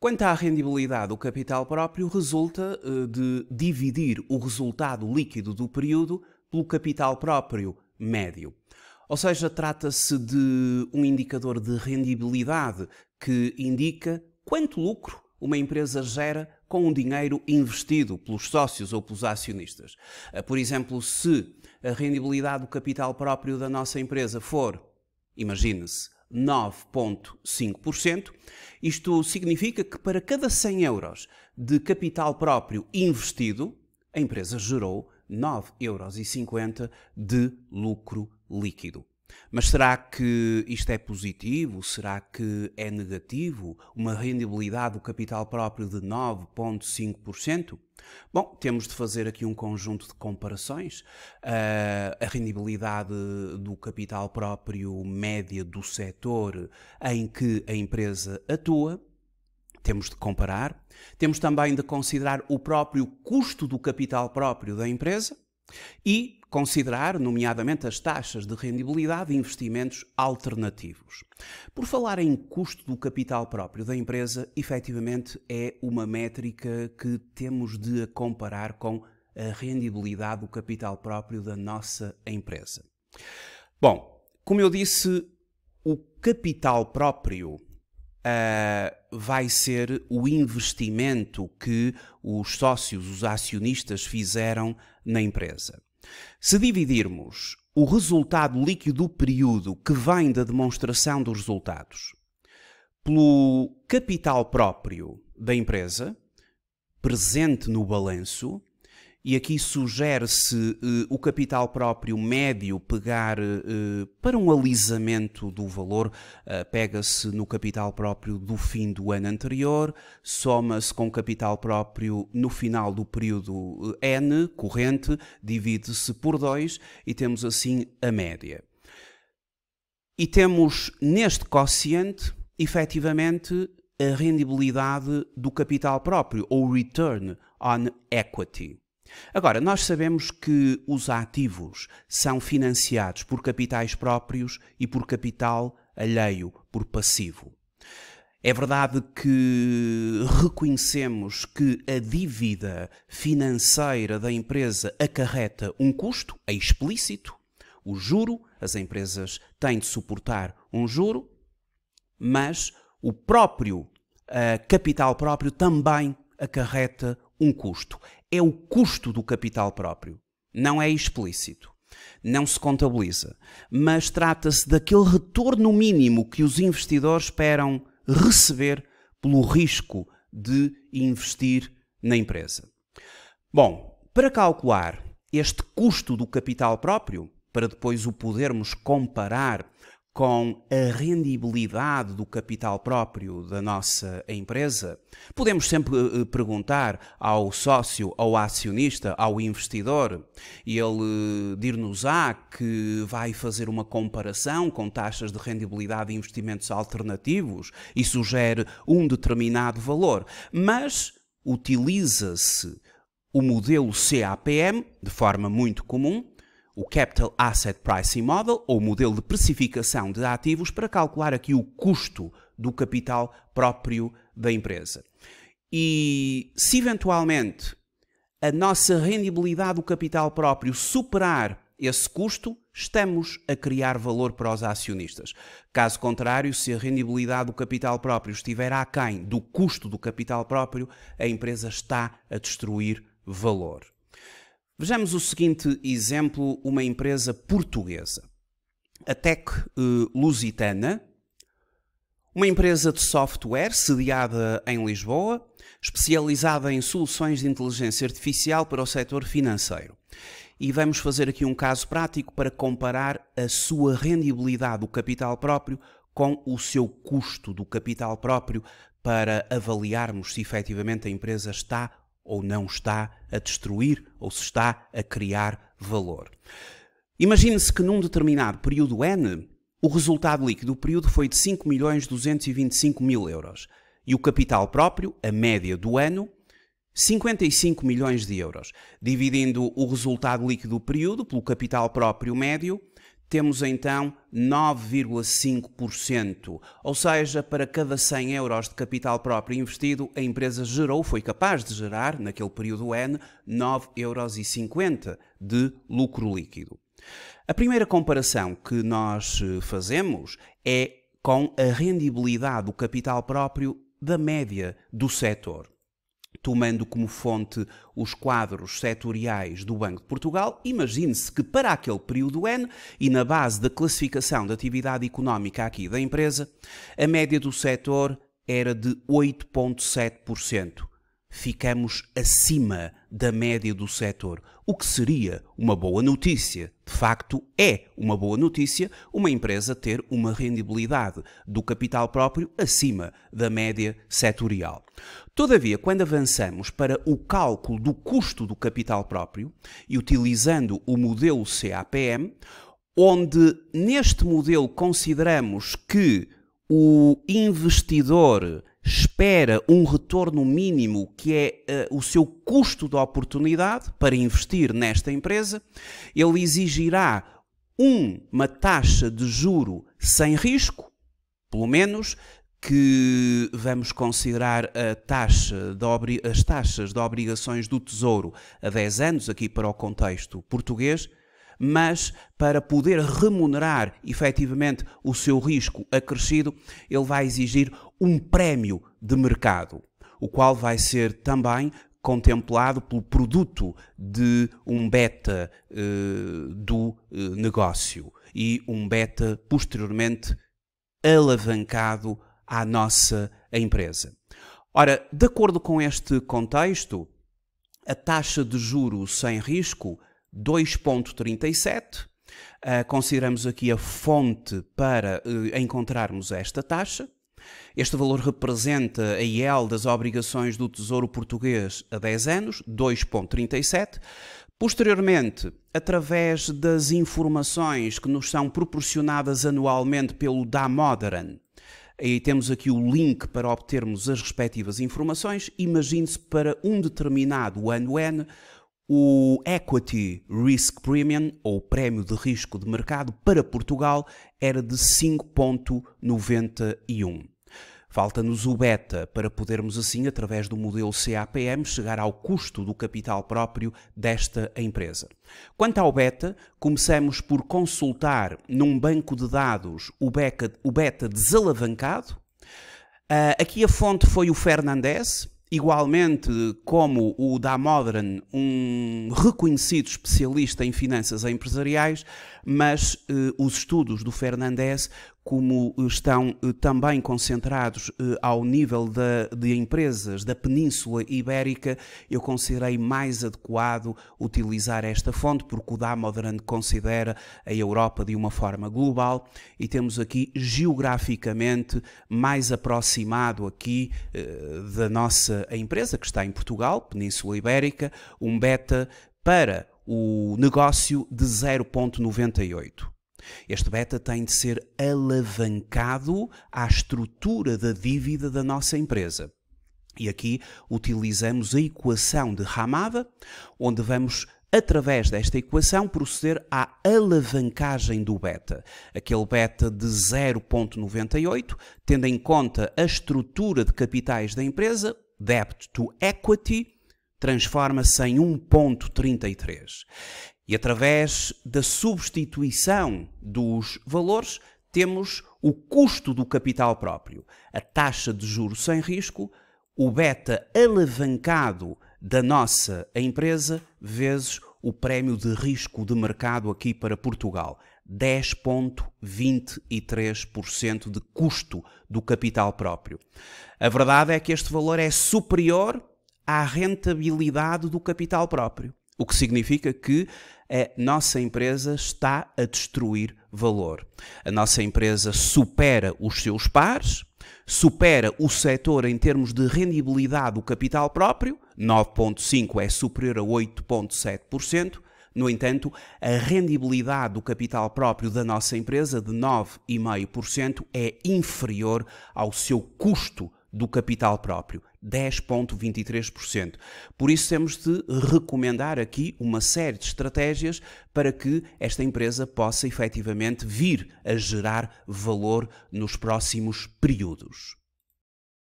Quanto à rendibilidade do capital próprio, resulta de dividir o resultado líquido do período pelo capital próprio médio. Ou seja, trata-se de um indicador de rendibilidade que indica quanto lucro uma empresa gera com o dinheiro investido pelos sócios ou pelos acionistas. Por exemplo, se a rendibilidade do capital próprio da nossa empresa for, imagine-se, 9,5%, isto significa que para cada 100 euros de capital próprio investido, a empresa gerou 9,50 € de lucro líquido. Mas será que isto é positivo? Será que é negativo? Uma rendibilidade do capital próprio de 9,5%? Bom, temos de fazer aqui um conjunto de comparações. A rendibilidade do capital próprio média do setor em que a empresa atua. Temos de comparar. Temos também de considerar o próprio custo do capital próprio da empresa e considerar, nomeadamente, as taxas de rendibilidade e investimentos alternativos. Por falar em custo do capital próprio da empresa, efetivamente é uma métrica que temos de comparar com a rendibilidade do capital próprio da nossa empresa. Bom, como eu disse, o capital próprio vai ser o investimento que os sócios, os acionistas fizeram na empresa. Se dividirmos o resultado líquido do período que vem da demonstração dos resultados pelo capital próprio da empresa, presente no balanço, e aqui sugere-se o capital próprio médio pegar para um alisamento do valor, pega-se no capital próprio do fim do ano anterior, soma-se com o capital próprio no final do período N, corrente, divide-se por 2 e temos assim a média. E temos neste quociente, efetivamente, a rendibilidade do capital próprio, ou return on equity. Agora, nós sabemos que os ativos são financiados por capitais próprios e por capital alheio, por passivo. É verdade que reconhecemos que a dívida financeira da empresa acarreta um custo, é explícito, o juro, as empresas têm de suportar um juro, mas o próprio capital próprio também acarreta um custo. É o custo do capital próprio. Não é explícito. Não se contabiliza. Mas trata-se daquele retorno mínimo que os investidores esperam receber pelo risco de investir na empresa. Bom, para calcular este custo do capital próprio, para depois o podermos comparar com a rendibilidade do capital próprio da nossa empresa, podemos sempre perguntar ao sócio, ao acionista, ao investidor, e ele dir-nos-á que vai fazer uma comparação com taxas de rendibilidade e investimentos alternativos e sugere um determinado valor, mas utiliza-se o modelo CAPM, de forma muito comum, o Capital Asset Pricing Model, ou modelo de precificação de ativos, para calcular aqui o custo do capital próprio da empresa. E se eventualmente a nossa rendibilidade do capital próprio superar esse custo, estamos a criar valor para os acionistas. Caso contrário, se a rendibilidade do capital próprio estiver aquém do custo do capital próprio, a empresa está a destruir valor. Vejamos o seguinte exemplo, uma empresa portuguesa, a Tec Lusitana, uma empresa de software sediada em Lisboa, especializada em soluções de inteligência artificial para o setor financeiro. E vamos fazer aqui um caso prático para comparar a sua rendibilidade do capital próprio com o seu custo do capital próprio para avaliarmos se efetivamente a empresa está ou não está a destruir, ou se está a criar valor. Imagine-se que num determinado período N, o resultado líquido do período foi de 5.225.000 euros e o capital próprio, a média do ano, 55 milhões de euros. Dividindo o resultado líquido do período pelo capital próprio médio, temos então 9,5%, ou seja, para cada 100 euros de capital próprio investido, a empresa foi capaz de gerar, naquele período N, 9,50 euros de lucro líquido. A primeira comparação que nós fazemos é com a rendibilidade do capital próprio da média do setor. Tomando como fonte os quadros setoriais do Banco de Portugal, imagine-se que para aquele período N e na base da classificação da atividade económica aqui da empresa, a média do setor era de 8,7%. Ficamos acima da média do setor, o que seria uma boa notícia. De facto, é uma boa notícia uma empresa ter uma rendibilidade do capital próprio acima da média setorial. Todavia, quando avançamos para o cálculo do custo do capital próprio e utilizando o modelo CAPM, onde neste modelo consideramos que o investidor espera um retorno mínimo que é o seu custo de oportunidade para investir nesta empresa, ele exigirá uma taxa de juro sem risco, pelo menos que vamos considerar as taxas de obrigações do Tesouro a 10 anos, aqui para o contexto português, mas para poder remunerar efetivamente o seu risco acrescido, ele vai exigir um prémio de mercado, o qual vai ser também contemplado pelo produto de um beta do negócio e um beta posteriormente alavancado à nossa empresa. Ora, de acordo com este contexto, a taxa de juros sem risco 2,37, consideramos aqui a fonte para encontrarmos esta taxa. Este valor representa a IEL das obrigações do Tesouro Português a 10 anos, 2,37. Posteriormente, através das informações que nos são proporcionadas anualmente pelo Damodaran, e temos aqui o link para obtermos as respectivas informações, imagine-se para um determinado ano N, o Equity Risk Premium, ou prémio de risco de mercado, para Portugal era de 5,91. Falta-nos o beta para podermos assim, através do modelo CAPM, chegar ao custo do capital próprio desta empresa. Quanto ao beta, começamos por consultar num banco de dados o beta desalavancado. Aqui a fonte foi o Fernandes, igualmente como o Damodaran, um reconhecido especialista em finanças empresariais, mas os estudos do Fernandes, como estão também concentrados ao nível de empresas da Península Ibérica, eu considerei mais adequado utilizar esta fonte, porque o Damodaran considera a Europa de uma forma global e temos aqui geograficamente mais aproximado aqui da nossa empresa, que está em Portugal, Península Ibérica, um beta para o negócio de 0,98. Este beta tem de ser alavancado à estrutura da dívida da nossa empresa. E aqui utilizamos a equação de Hamada, onde vamos, através desta equação, proceder à alavancagem do beta. Aquele beta de 0,98, tendo em conta a estrutura de capitais da empresa, debt to equity, transforma-se em 1,33. E através da substituição dos valores, temos o custo do capital próprio, a taxa de juros sem risco, o beta alavancado da nossa empresa, vezes o prémio de risco de mercado aqui para Portugal. 10,23% de custo do capital próprio. A verdade é que este valor é superior à rentabilidade do capital próprio, o que significa que a nossa empresa está a destruir valor. A nossa empresa supera os seus pares, supera o setor em termos de rendibilidade do capital próprio, 9,5% é superior a 8,7%, no entanto, a rendibilidade do capital próprio da nossa empresa, de 9,5%, é inferior ao seu custo do capital próprio, 10,23%. Por isso temos de recomendar aqui uma série de estratégias para que esta empresa possa efetivamente vir a gerar valor nos próximos períodos.